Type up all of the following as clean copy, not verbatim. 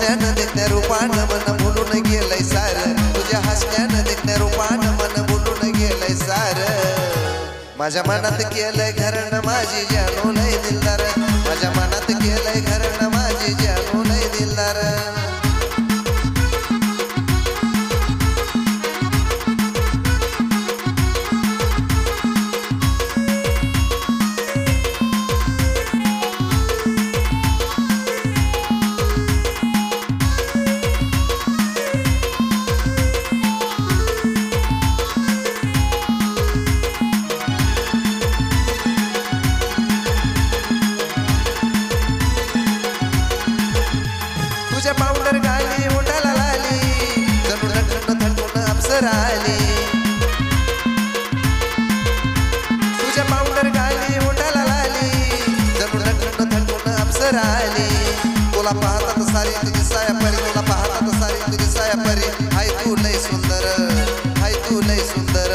हसण्यानं देखण्या रूपानं मन भुलून गेलंय सार तुझ्या हसण्यानं देखण्या रूपानं मन भुलून गेलंय सार माझ्या मनात केलंय घरनं माझी जानू लय दिलदार माझ्या मनात केलंय घरनं माझी जानू लय दिलदार तुझ्या पावडर गाली ओठाला लाली जणू नटून थटून अप्सरा आली तुझ्या पावडर गाली ओठाला लाली जणू नटून थटून अप्सरा आली तुला पाहतात सारी तुझी साया परी तुला पाहतात सारी तुझी साया परी हाय तू लय सुंदर हाय तू लय सुंदर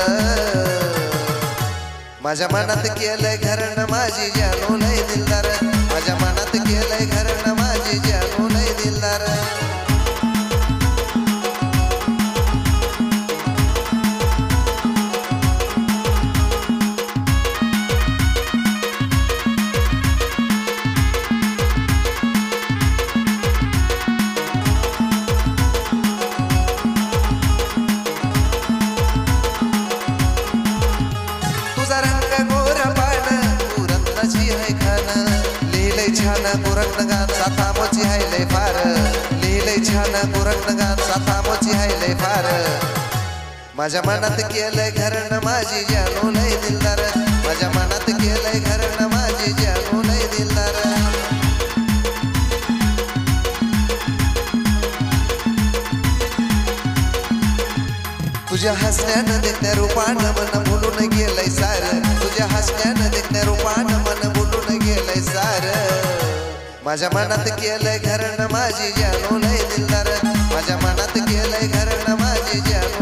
माझ्या मनात केलंय घरनं माझी जानू लय दिलदार माझ्या मनात केलंय घरनं माझी जानू लय दिलदार तुझा रंग गोरा पान तू रत्नाची आहे खान लिहिलंय छान पुरण गान सातामोची आहे लय फार लिहिलंय छान पुरण गान सातामोची आहे लय फार माझ्या मनात केलंय घरनं माझी जानू लय दिलदार माझ्या मनात केलंय घरनं माझी जानू लय दिलदार तुझ्या हसण्यानं देखण्या रूपानं मन भुलून गेलंय सार तुझ्या हसण्यानं देखण्या रूपानं मन भुलून गेलंय सार माझ्या मनात केलंय घरनं माझी जानू लय दिलदार माझ्या मनात केलंय घरनं माझी जानू